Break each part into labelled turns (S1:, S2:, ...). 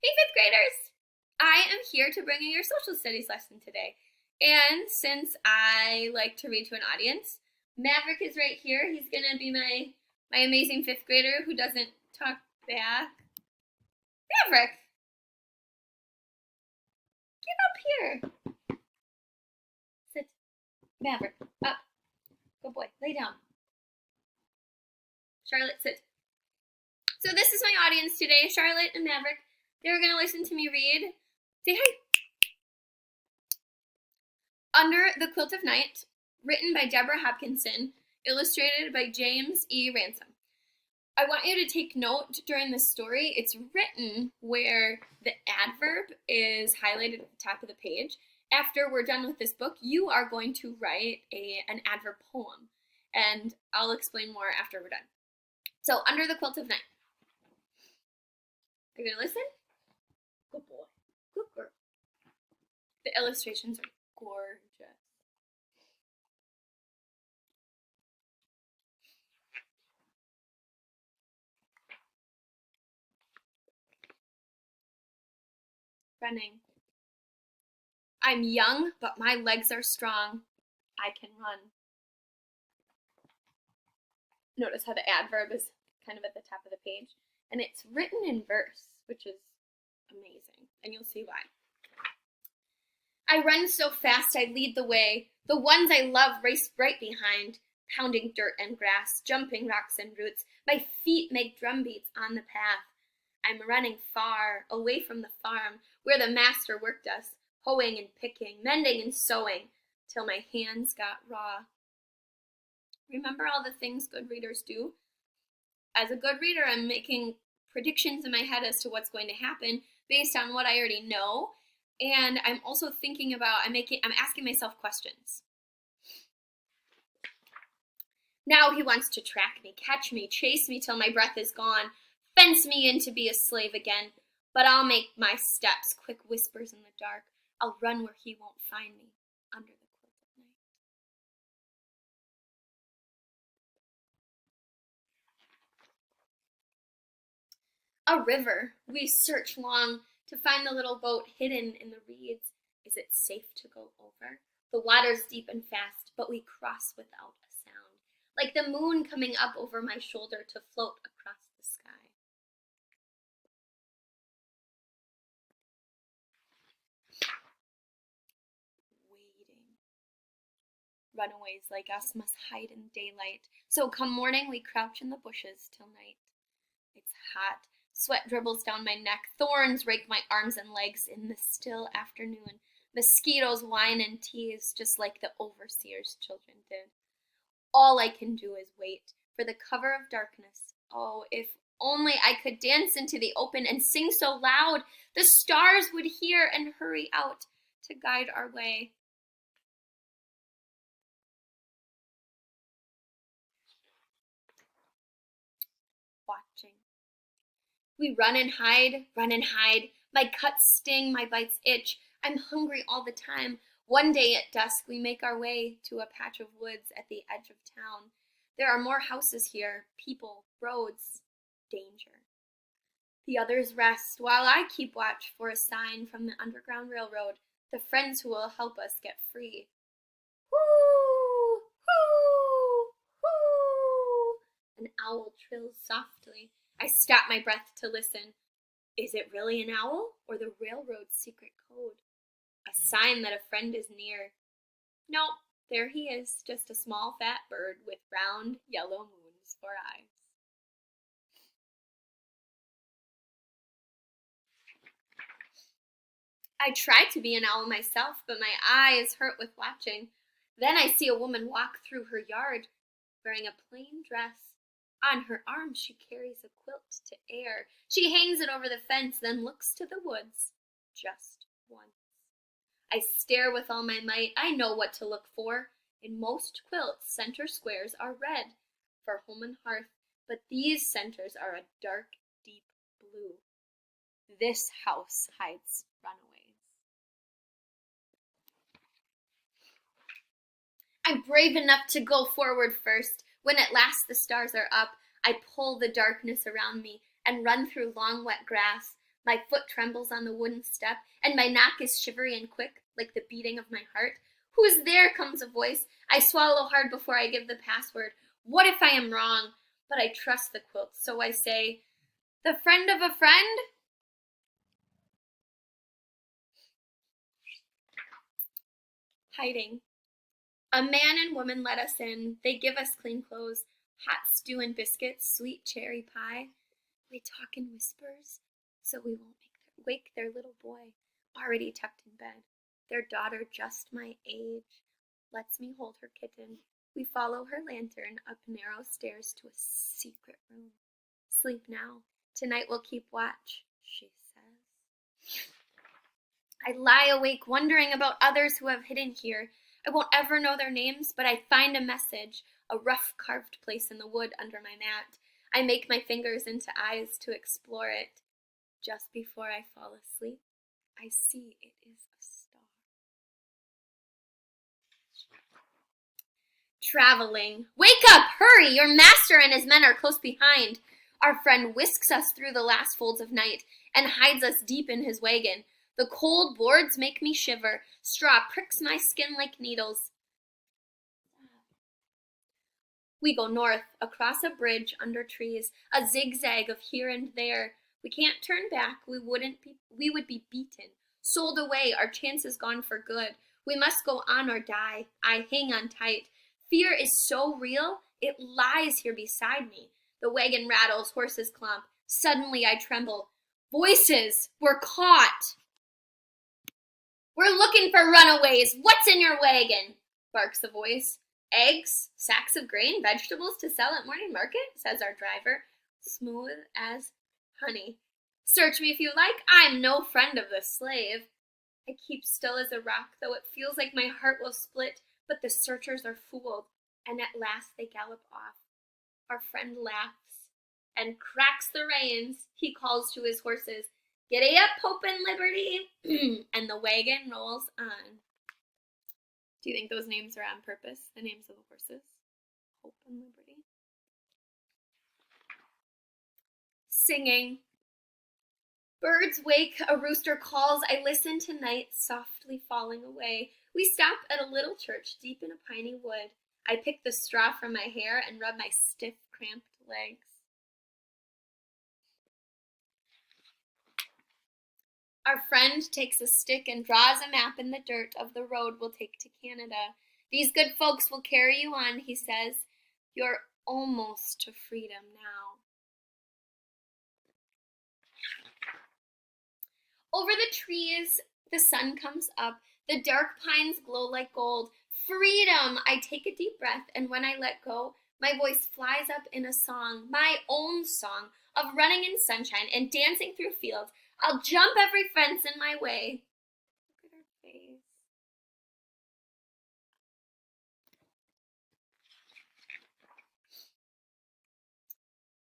S1: Hey, fifth graders! I am here to bring you your social studies lesson today. And since I like to read to an audience, Maverick is right here. He's going to be my amazing fifth grader who doesn't talk back. Maverick, get up here. Sit. Maverick, up. Good boy. Lay down. Charlotte, sit. So this is my audience today, Charlotte and Maverick. They're going to listen to me read. Say hi. Under the Quilt of Night, written by Deborah Hopkinson, illustrated by James E. Ransom. I want you to take note during this story. It's written where the adverb is highlighted at the top of the page. After we're done with this book, you are going to write an adverb poem, and I'll explain more after we're done. So, Under the Quilt of Night. Are you going to listen? Good boy. Good girl. The illustrations are gorgeous. Running. I'm young, but my legs are strong. I can run. Notice how the adverb is kind of at the top of the page. And it's written in verse, which is amazing. And you'll see why. I run so fast I lead the way. The ones I love race right behind, pounding dirt and grass, jumping rocks and roots. My feet make drum beats on the path. I'm running far, away from the farm, where the master worked us, hoeing and picking, mending and sewing, till my hands got raw. Remember all the things good readers do? As a good reader, I'm making predictions in my head as to what's going to happen based on what I already know. And I'm also thinking about, I'm asking myself questions. Now he wants to track me, catch me, chase me till my breath is gone, fence me in to be a slave again. But I'll make my steps quick whispers in the dark. I'll run where he won't find me, under the quilt of night. A river. We search long to find the little boat hidden in the reeds. Is it safe to go over? The water's deep and fast, but we cross without a sound, like the moon coming up over my shoulder to float across the sky. Waiting. Runaways like us must hide in daylight, so come morning we crouch in the bushes till night. It's hot. Sweat dribbles down my neck. Thorns rake my arms and legs in the still afternoon. Mosquitoes whine and tease just like the overseer's children did. All I can do is wait for the cover of darkness. Oh, if only I could dance into the open and sing so loud the stars would hear and hurry out to guide our way. Watching. We run and hide, run and hide. My cuts sting, my bites itch. I'm hungry all the time. One day at dusk, we make our way to a patch of woods at the edge of town. There are more houses here, people, roads, danger. The others rest while I keep watch for a sign from the Underground Railroad, the friends who will help us get free. Whoo! Whoo! Whoo! An owl trills softly. I stop my breath to listen. Is it really an owl or the railroad's secret code? A sign that a friend is near. No, there he is, just a small fat bird with round yellow moons for eyes. I try to be an owl myself, but my eye is hurt with watching. Then I see a woman walk through her yard, wearing a plain dress. On her arm she carries a quilt to air. She hangs it over the fence, then looks to the woods, just once. I stare with all my might. I know what to look for. In most quilts, center squares are red for home and hearth, but these centers are a dark, deep blue. This house hides runaways. I'm brave enough to go forward first. When at last the stars are up, I pull the darkness around me and run through long wet grass. My foot trembles on the wooden step, and my knock is shivery and quick, like the beating of my heart. Who's there? Comes a voice. I swallow hard before I give the password. What if I am wrong? But I trust the quilt, so I say, the friend of a friend? Hiding. A man and woman let us in. They give us clean clothes, hot stew and biscuits, sweet cherry pie. We talk in whispers, so we won't wake their little boy, already tucked in bed. Their daughter, just my age, lets me hold her kitten. We follow her lantern up narrow stairs to a secret room. Sleep now. Tonight we'll keep watch, she says. I lie awake wondering about others who have hidden here. I won't ever know their names, but I find a message, a rough carved place in the wood under my mat. I make my fingers into eyes to explore it. Just before I fall asleep, I see it is a star. Traveling. Wake up! Hurry! Your master and his men are close behind. Our friend whisks us through the last folds of night and hides us deep in his wagon. The cold boards make me shiver. Straw pricks my skin like needles. We go north, across a bridge, under trees, a zigzag of here and there. We can't turn back. We would be beaten, sold away, our chances gone for good. We must go on or die. I hang on tight. Fear is so real, it lies here beside me. The wagon rattles, horses clump. Suddenly I tremble. Voices! We're caught! We're looking for runaways. What's in your wagon? Barks a voice. Eggs, sacks of grain, vegetables to sell at morning market, says our driver, smooth as honey. Search me if you like. I'm no friend of the slave. I keep still as a rock, though it feels like my heart will split, but the searchers are fooled, and at last they gallop off. Our friend laughs and cracks the reins. He calls to his horses, "Giddy up, Hope and Liberty," and the wagon rolls on. Do you think those names are on purpose, the names of the horses? Hope and Liberty. Singing. Birds wake, a rooster calls. I listen to night softly falling away. We stop at a little church deep in a piney wood. I pick the straw from my hair and rub my stiff, cramped legs. Our friend takes a stick and draws a map in the dirt of the road we'll take to Canada. These good folks will carry you on, he says. You're almost to freedom now. Over the trees, the sun comes up. The dark pines glow like gold. Freedom! I take a deep breath, and when I let go, my voice flies up in a song, my own song, of running in sunshine and dancing through fields. I'll jump every fence in my way. Look at her face.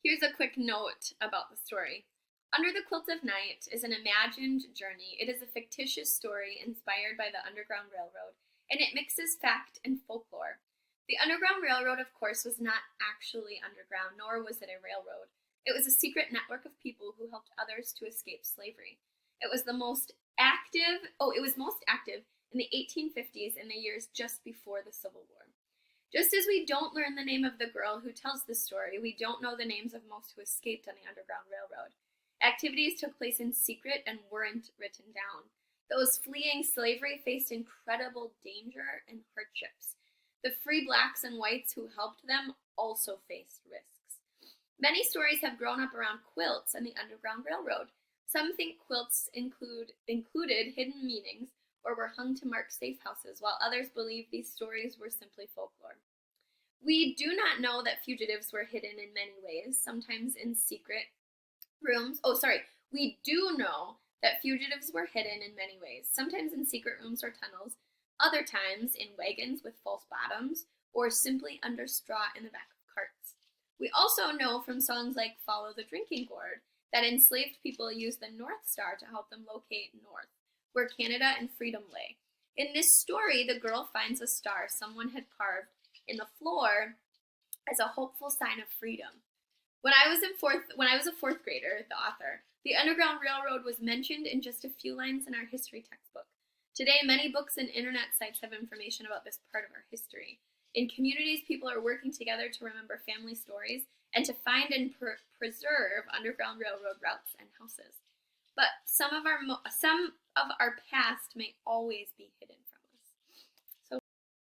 S1: Here's a quick note about the story. Under the Quilt of Night is an imagined journey. It is a fictitious story inspired by the Underground Railroad, and it mixes fact and folklore. The Underground Railroad, of course, was not actually underground, nor was it a railroad. It was a secret network of people who helped others to escape slavery. It was most active in the 1850s, in the years just before the Civil War. Just as we don't learn the name of the girl who tells this story, we don't know the names of most who escaped on the Underground Railroad. Activities took place in secret and weren't written down. Those fleeing slavery faced incredible danger and hardships. The free blacks and whites who helped them also faced risks. Many stories have grown up around quilts and the Underground Railroad. Some think quilts included hidden meanings or were hung to mark safe houses, while others believe these stories were simply folklore. We do not know that fugitives were hidden in many ways, sometimes in secret rooms. We do know that fugitives were hidden in many ways, sometimes in secret rooms or tunnels, other times in wagons with false bottoms, or simply under straw in the back of carts. We also know from songs like Follow the Drinking Gourd that enslaved people used the North Star to help them locate north, where Canada and freedom lay. In this story, the girl finds a star someone had carved in the floor as a hopeful sign of freedom. When I was a fourth grader, the author, The Underground Railroad was mentioned in just a few lines in our history textbook. Today, many books and internet sites have information about this part of our history. In communities, people are working together to remember family stories and to find and preserve Underground Railroad routes and houses. But some of our past may always be hidden